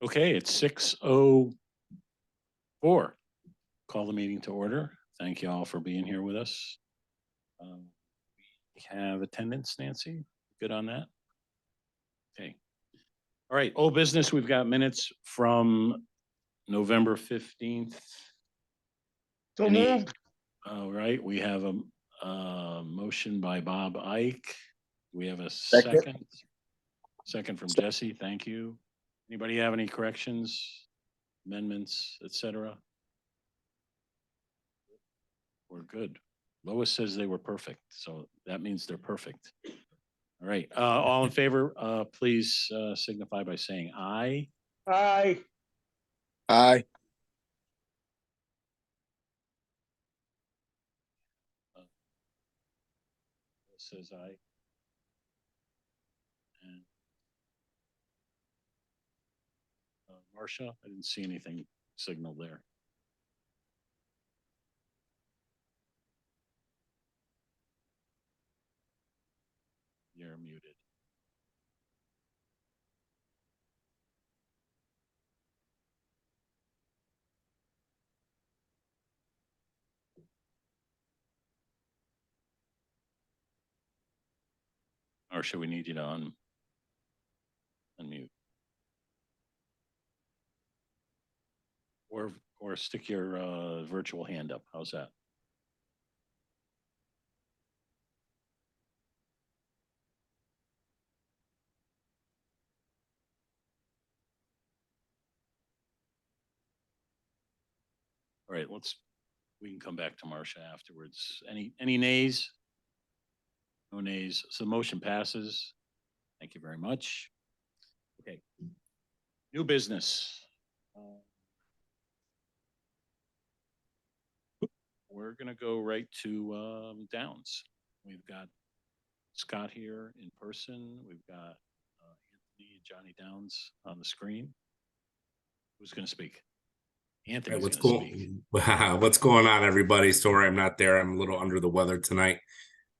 Okay, it's 6:04. Call the meeting to order. Thank you all for being here with us. We have attendance, Nancy. Good on that? Okay. All right, old business, we've got minutes from November 15th. So moved. All right, we have a motion by Bob Ike. We have a second. Second from Jesse, thank you. Anybody have any corrections, amendments, etc.? We're good. Lois says they were perfect, so that means they're perfect. All right, all in favor, please signify by saying aye. Aye. Aye. Says aye. And Marcia, I didn't see anything signaled there. You're muted. Or should we need you to unmute? Or stick your virtual hand up. How's that? All right, we can come back to Marcia afterwards. Any nays? No nays. So the motion passes. Thank you very much. Okay. New business. We're going to go right to Downs. We've got Scott here in person. We've got Anthony and Johnny Downs on the screen. Who's going to speak? Anthony. What's going on, everybody? Sorry I'm not there. I'm a little under the weather tonight.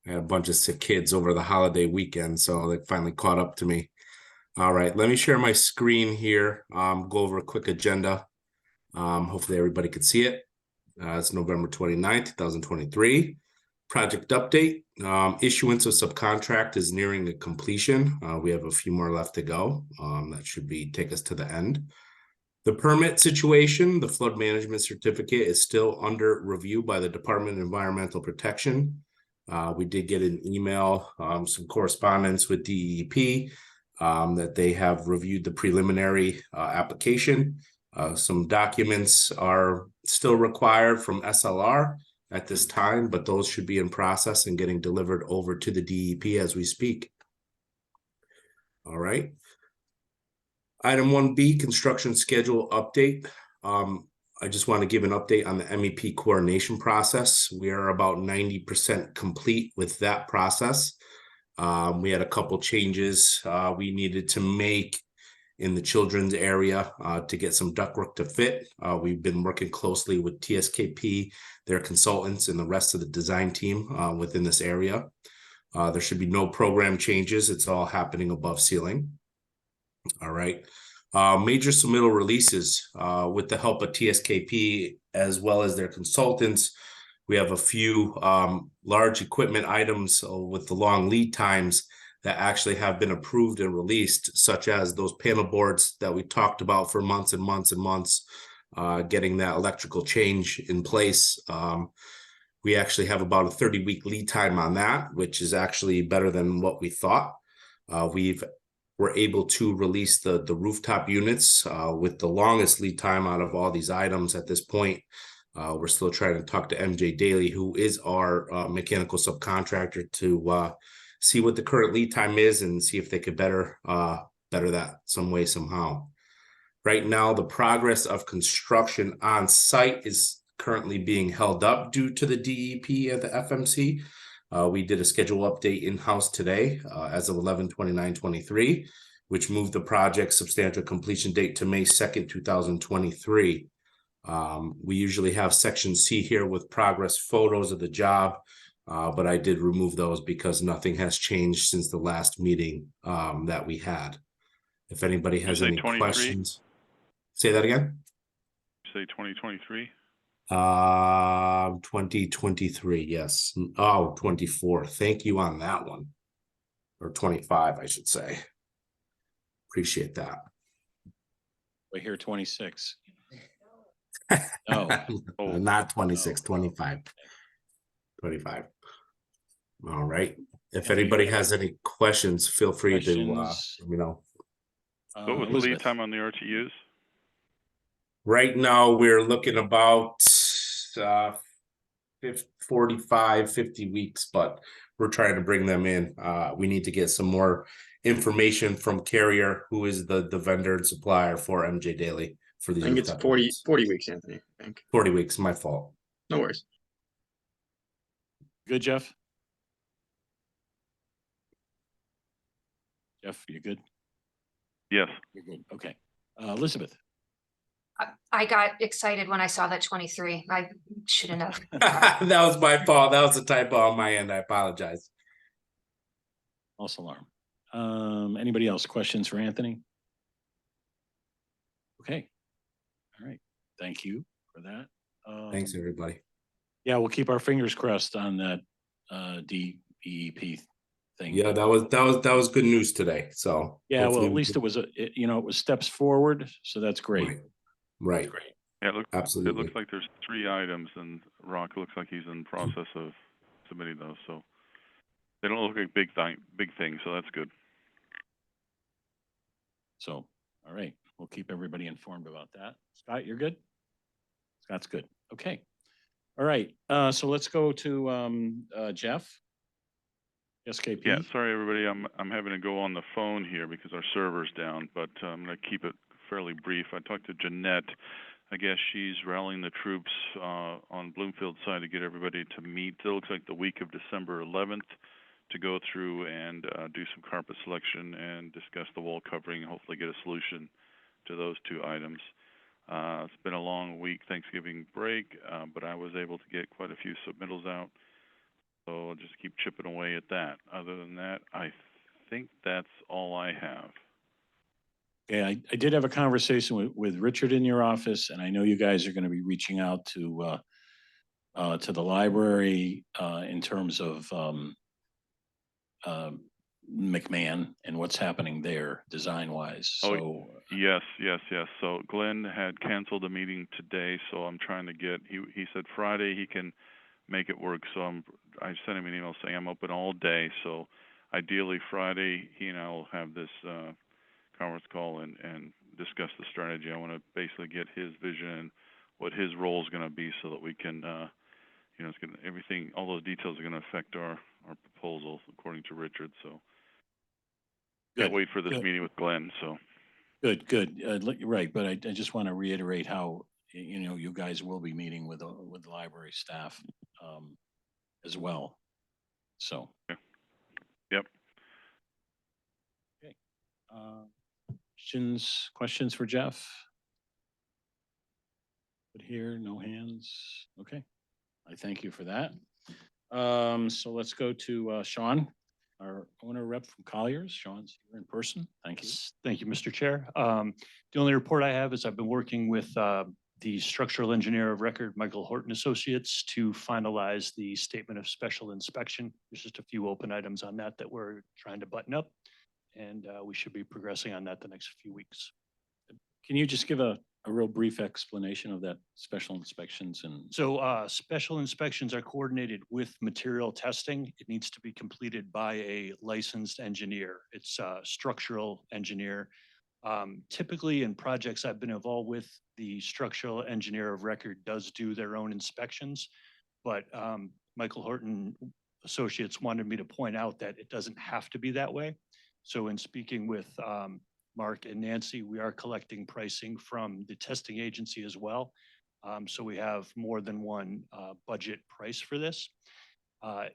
I had a bunch of sick kids over the holiday weekend, so they finally caught up to me. All right, let me share my screen here. Go over a quick agenda. Hopefully everybody could see it. It's November 29th, 2023. Project update. Issuance of subcontract is nearing a completion. We have a few more left to go. That should take us to the end. The permit situation, the flood management certificate is still under review by the Department of Environmental Protection. We did get an email, some correspondence with DEP that they have reviewed the preliminary application. Some documents are still required from SLR at this time, but those should be in process and getting delivered over to the DEP as we speak. All right. Item 1B, construction schedule update. I just want to give an update on the MEP coordination process. We are about 90% complete with that process. We had a couple changes we needed to make in the children's area to get some ductwork to fit. We've been working closely with TSKP, their consultants, and the rest of the design team within this area. There should be no program changes. It's all happening above ceiling. All right. Major submittal releases with the help of TSKP as well as their consultants. We have a few large equipment items with the long lead times that actually have been approved and released, such as those panel boards that we talked about for months and months and months, getting that electrical change in place. We actually have about a 30-week lead time on that, which is actually better than what we thought. We're able to release the rooftop units with the longest lead time out of all these items at this point. We're still trying to talk to MJ Daly, who is our mechanical subcontractor, to see what the current lead time is and see if they could better that some way, somehow. Right now, the progress of construction on site is currently being held up due to the DEP and the FMC. We did a schedule update in-house today as of 11/29/23, which moved the project substantial completion date to May 2nd, 2023. We usually have section C here with progress photos of the job, but I did remove those because nothing has changed since the last meeting that we had. If anybody has any questions. Say that again. Say 2023. 2023. Yes. Oh, 24. Thank you on that one. Or 25, I should say. Appreciate that. We hear 26. No. Oh. Not 26, No. 25. 25. All right. If Anthony, anybody you have has any questions, feel free to questions? let me know. What was the lead time on the RTUs? Right now, we're looking about 45, 50 weeks, but we're trying to bring them in. We need to get some more information from Carrier, who is the vendor and supplier for MJ Daily for these. I think it's 40 weeks, Anthony. I think. 40 weeks, my fault. No worries. Good, Jeff? Jeff, you good? Yes. You're good. Okay. Elizabeth. I got excited when I saw that 23. I shouldn't have. That was my fault. That was a typo on my end. I apologize. False alarm. Anybody else? Questions for Anthony? Okay. All right. Thank you for that. Thanks, everybody. Yeah, we'll keep our fingers crossed on that DEP thing. Yeah, that was good news today. So Yeah, well, hopefully at least it was it was steps forward, so that's great. Right. Great. Yeah, it Absolutely. looks like there's 3 items, and Rock looks like he's in the process of submitting those. So they don't look like big things, so that's good. So, all right, we'll keep everybody informed about that. Scott, you're good? Scott's good. Okay. All right. So let's go to Jeff. SKP. Yeah, sorry everybody, I'm having to go on the phone here because our server's down, but I'm going to keep it fairly brief. I talked to Jeanette. I guess she's rallying the troops on Bloomfield side to get everybody to meet. It looks like the week of December 11th to go through and do some carpet selection and discuss the wall covering and hopefully get a solution to those 2 items. It's been a long week, Thanksgiving break, but I was able to get quite a few submittals out. So I'll just keep chipping away at that. Other than that, I think that's all I have. Yeah, I did have a conversation with Richard in your office, and I know you guys are going to be reaching out to the library in terms of McMahon and what's happening there design-wise. So Yes. So Glenn had canceled a meeting today, so I'm trying to get. He said Friday he can make it work. So I sent him an email saying I'm open all day. So ideally Friday he and I will have this conference call and discuss the strategy. I want to basically get his vision and what his role is going to be so that we can, it's going to, everything, all those details are going to affect our proposal according to Richard. So can't wait for this meeting with Glenn. So good. Right, but I just want to reiterate how you guys will be meeting with the library staff as well. So. okay. Yep. Okay. Questions for Jeff? But here, no hands. Okay. I thank you for that. So let's go to Sean, our owner rep from Colliers. Sean's here in person. Thank you. Thank you, Mr. Chair. The only report I have is I've been working with the structural engineer of record, Michael Horton Associates, to finalize the statement of special inspection. There's just a few open items on that we're trying to button up, and we should be progressing on that the next few weeks. Can you just give a real brief explanation of that special inspections and? So special inspections are coordinated with material testing. It needs to be completed by a licensed engineer. It's a structural engineer. Typically in projects I've been involved with, the structural engineer of record does do their own inspections, but Michael Horton Associates wanted me to point out that it doesn't have to be that way. So in speaking with Mark and Nancy, we are collecting pricing from the testing agency as well. So we have more than one budget price for this.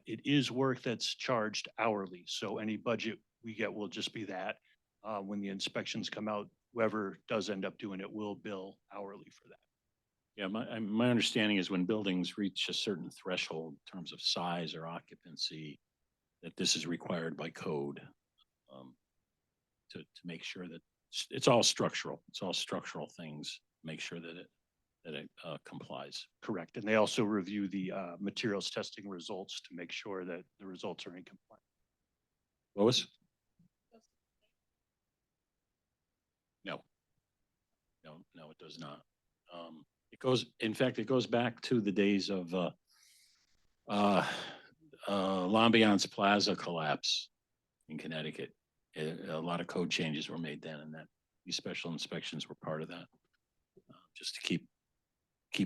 It is work that's charged hourly. So any budget we get will just be that. When the inspections come out, whoever does end up doing it will bill hourly for that. Yeah, my understanding is when buildings reach a certain threshold in terms of size or occupancy, that this is required by code to make sure that It's all structural. It's all structural things. Make sure that it complies. Correct. And they also review the materials testing results to make sure that the results are in compliance. Lois? No. No, it does not. In fact, it goes back to the days of L'Ambiance Plaza collapse in Connecticut. A lot of code changes were made then, and that these special inspections were part of that, just to keep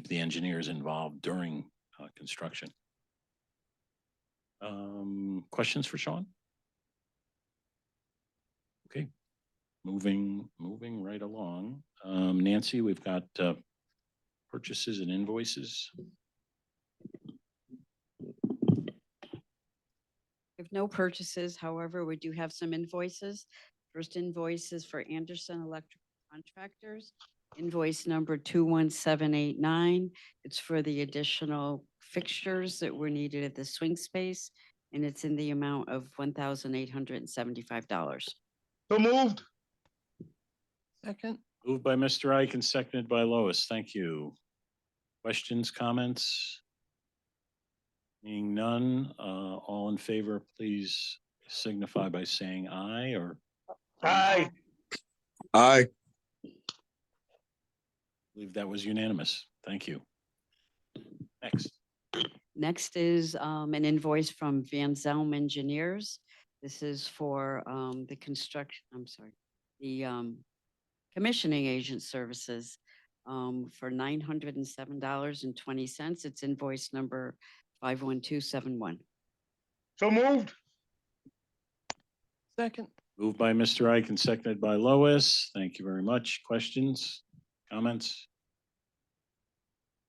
the engineers involved during construction. Questions for Sean? Okay, moving right along. Nancy, we've got purchases and invoices. We have no purchases, however, we do have some invoices. First invoice is for Anderson Electric Contractors. Invoice number 21789. It's for the additional fixtures that were needed at the swing space, and it's in the amount of $1,875. So moved. Second. Moved by Mr. Ike and seconded by Lois. Thank you. Questions, comments? Being none, all in favor, please signify by saying aye or Aye. Aye. I believe that was unanimous. Thank you. Next. Next is an invoice from Van Zelm Engineers. This is for the commissioning agent services for $907.20. It's invoice number 51271. So moved. Second. Moved by Mr. Ike and seconded by Lois. Thank you very much. Questions, comments?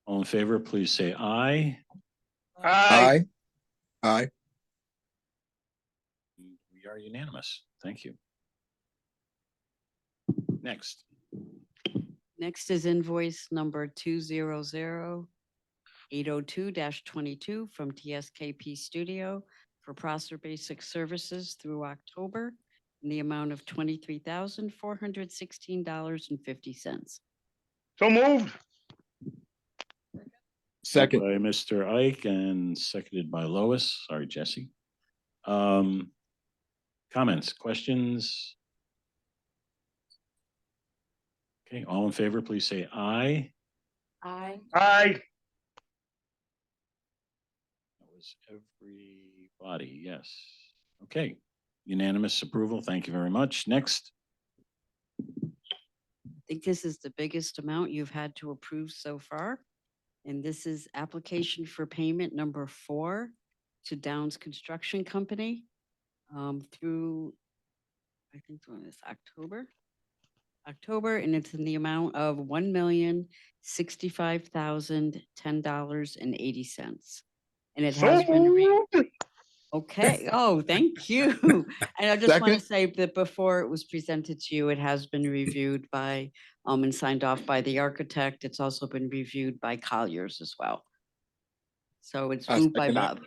All in favor, please say aye. Aye. Aye. We are unanimous. Thank you. Next. Next is invoice number 200-802-22 from TSKP Studio for Prosser Basic Services through October in the amount of $23,416.50. So moved. Second. By Mr. Ike and seconded by Lois. Sorry, Jesse. Comments, questions? Okay, all in favor, please say aye. Aye. Aye. That was everybody, yes. Okay, unanimous approval. Thank you very much. Next. I think this is the biggest amount you've had to approve so far. And this is application for payment number 4 to Downs Construction Company through, I think when is October, and it's in the amount of $1,065,010.80. And it So has been moved. okay. Oh, thank you. And I just want to Second. say that before it was presented to you, it has been reviewed by and signed off by the architect. It's also been reviewed by Colliers as well. So it's I moved by second it. Bob.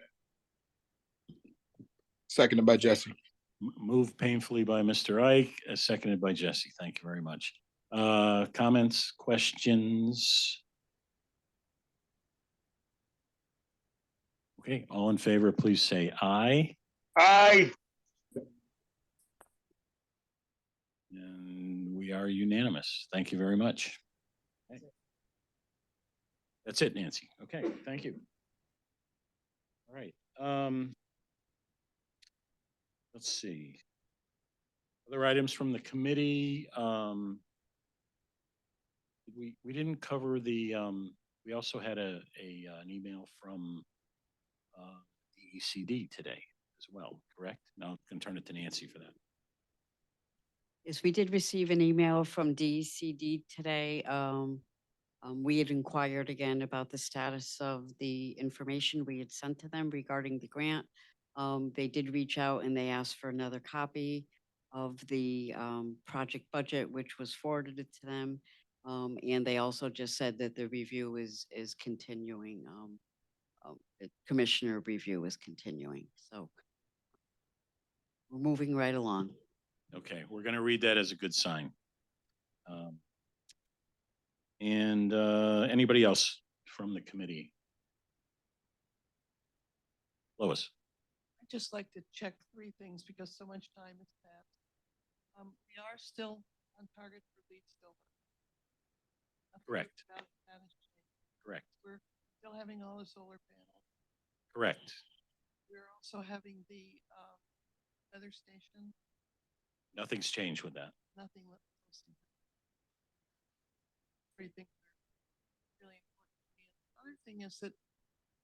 Seconded by Jesse. Moved painfully by Mr. Ike, seconded by Jesse. Thank you very much. Comments, questions? Okay, all in favor, please say aye. Aye. And we are unanimous. Thank you very much. Okay. That's it, Nancy. Okay, thank you. All right. Let's see. Other items from the committee. We didn't cover the. We also had an email from DECD today as well. Correct? Now I can turn it to Nancy for that. Yes, we did receive an email from DECD today. We had inquired again about the status of the information we had sent to them regarding the grant. They did reach out and they asked for another copy of the project budget, which was forwarded to them. And they also just said that the review is continuing. The commissioner review is continuing. So we're moving right along. Okay, we're going to read that as a good sign. And anybody else from the committee? Lois? I'd just like to check three things because so much time has passed. We are still on target for lead silver. Nothing Correct. about that has changed. Correct. We're still having all the solar panels. Correct. We're also having the weather station, Nothing's changed with that. nothing. Three things are really important to me. And the other thing is that,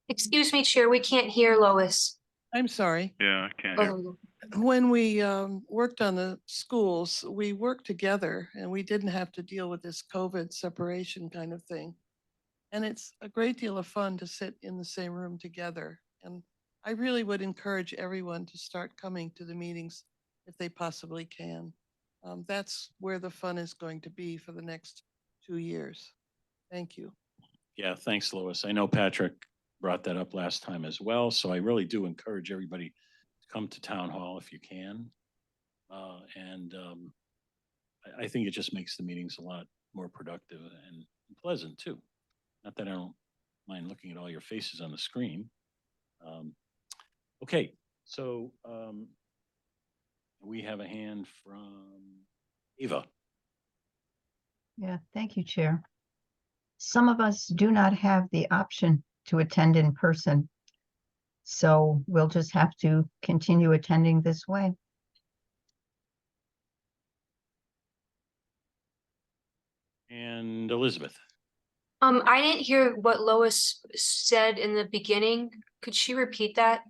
Excuse me, Chair, we can't hear Lois. I'm sorry, Yeah, I can't Oh, hear. there we go. when we worked on the schools, we worked together and we didn't have to deal with this COVID separation kind of thing. And it's a great deal of fun to sit in the same room together. And I really would encourage everyone to start coming to the meetings if they possibly can. That's where the fun is going to be for the next 2 years. Thank you. Yeah, thanks, Lois. I know Patrick brought that up last time as well, so I really do encourage everybody to come to town hall if you can. I think it just makes the meetings a lot more productive and pleasant too. Not that I don't mind looking at all your faces on the screen. Okay, so we have a hand from Eva. Yeah, thank you, Chair. Some of us do not have the option to attend in person, so we'll just have to continue attending this way. And Elizabeth. I didn't hear what Lois said in the beginning. Could she repeat that?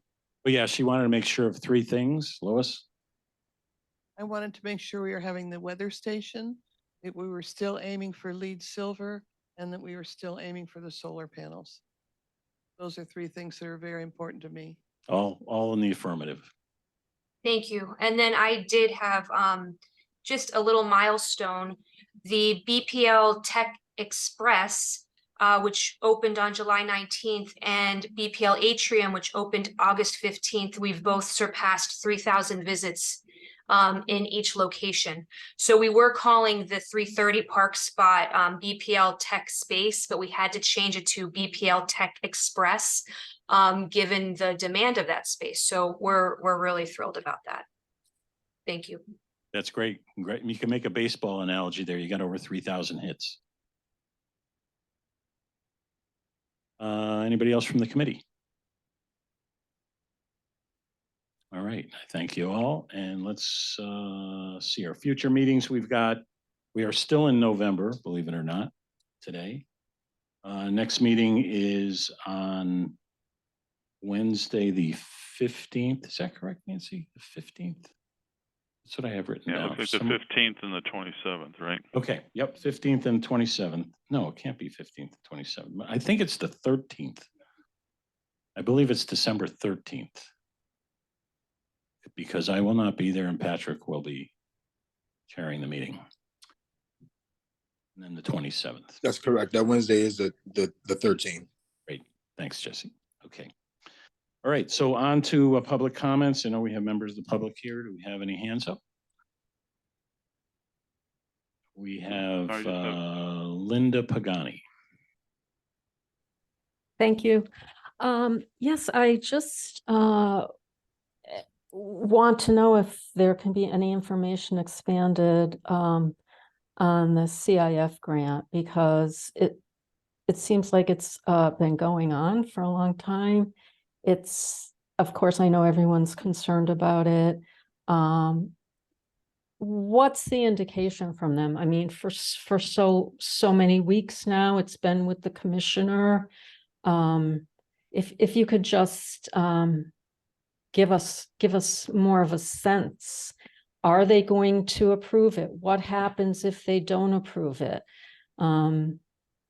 But yeah, she wanted to make sure of three things. Lois? I wanted to make sure we were having the weather station, that we were still aiming for lead silver, and that we were still aiming for the solar panels. Those are three things that are very important to me. All in the affirmative. Thank you. And then I did have just a little milestone. The BPL Tech Express, which opened on July 19th, and BPL Atrium, which opened August 15th. We've both surpassed 3,000 visits in each location. So we were calling the 330 Park spot BPL Tech Space, but we had to change it to BPL Tech Express, given the demand of that space. So we're really thrilled about that. Thank you. That's great. Great. You can make a baseball analogy there. You got over 3,000 hits. Anybody else from the committee? All right, thank you all. And let's see our future meetings. We are still in November, believe it or not, today. Next meeting is on Wednesday, the 15th. Is that correct, Nancy? The 15th? That's what I have written Yeah, down. it looks like the 15th and the 27th, right? Okay, yep, 15th and 27th. No, it can't be 15th and 27th. I think it's the 13th. I believe it's December 13th. Because I will not be there and Patrick will be chairing the meeting. And then the 27th. That's correct. That Wednesday is the 13th. Great. Thanks, Jesse. Okay. All right. So on to public comments. I know we have members of the public here. Do we have any hands up? We have Linda Pagani. Thank you. Yes, I just want to know if there can be any information expanded on the CIF grant, because it seems like it's been going on for a long time. Of course, I know everyone's concerned about it. What's the indication from them? I mean, for so many weeks now, it's been with the commissioner. If you could just give us more of a sense. Are they going to approve it? What happens if they don't approve it? You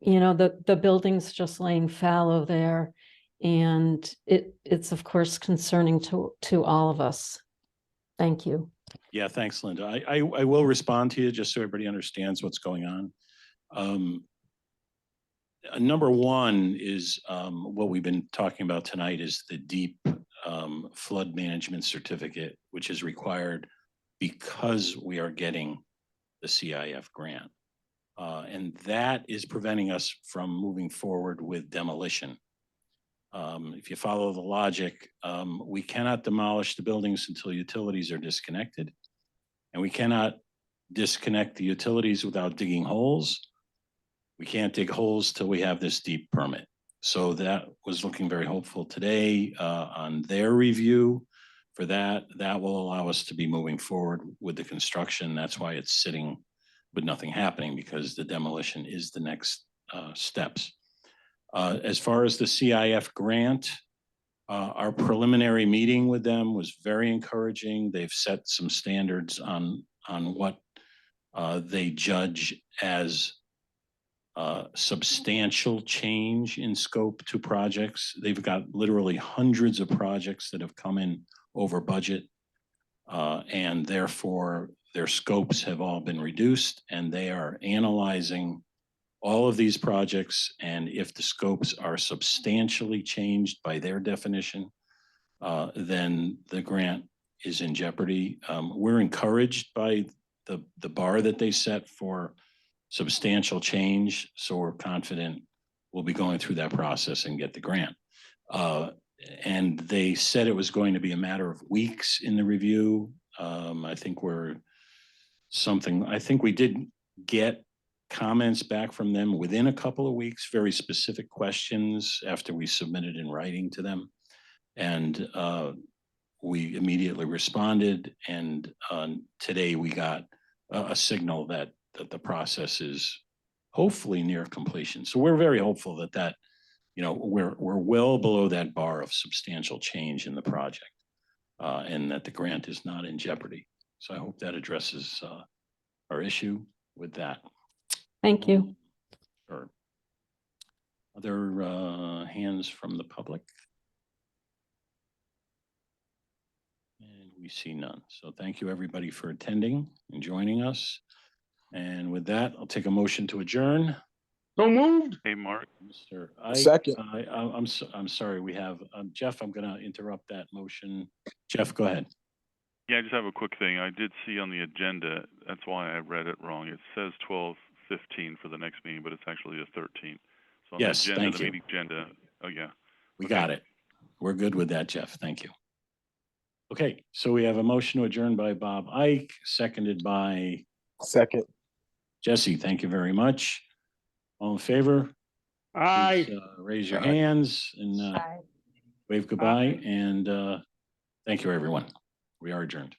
know, the building's just laying fallow there, and it's of course concerning to all of us. Thank you. Yeah, thanks, Linda. I will respond to you just so everybody understands what's going on. Number one is what we've been talking about tonight is the deep flood management certificate, which is required because we are getting the CIF grant. And that is preventing us from moving forward with demolition. If you follow the logic, we cannot demolish the buildings until utilities are disconnected. And we cannot disconnect the utilities without digging holes. We can't dig holes till we have this deep permit. So that was looking very hopeful today on their review for that. That will allow us to be moving forward with the construction. That's why it's sitting with nothing happening, because the demolition is the next steps. As far as the CIF grant, our preliminary meeting with them was very encouraging. They've set some standards on what they judge as substantial change in scope to projects. They've got literally hundreds of projects that have come in over budget, and therefore their scopes have all been reduced, and they are analyzing all of these projects. And if the scopes are substantially changed by their definition, then the grant is in jeopardy. We're encouraged by the bar that they set for substantial change. So we're confident we'll be going through that process and get the grant. And they said it was going to be a matter of weeks in the review. I think we did get comments back from them within a couple of weeks, very specific questions after we submitted in writing to them. And we immediately responded. And today we got a signal that the process is hopefully near completion. So we're very hopeful that we're well below that bar of substantial change in the project, and that the grant is not in jeopardy. So I hope that addresses our issue with that. Thank you. Sure. Other hands from the public? And we see none. So thank you, everybody, for attending and joining us. And with that, I'll take a motion to adjourn. So moved. Hey, Mark. Mr. Ike, Second. I'm sorry, we have Jeff. I'm going to interrupt that motion. Jeff, go ahead. Yeah, I just have a quick thing. I did see on the agenda, that's why I read it wrong. It says 12:15 for the next meeting, but it's actually the 13th. So on Yes, the agenda, thank the you. meeting agenda, oh yeah. We Okay. got it. We're good with that, Jeff. Thank you. Okay, so we have a motion to adjourn by Bob Ike, seconded by Second. Jesse. Thank you very much. All in favor? Aye. Please, raise your Aye. hands and wave goodbye. And thank you, everyone. We are adjourned.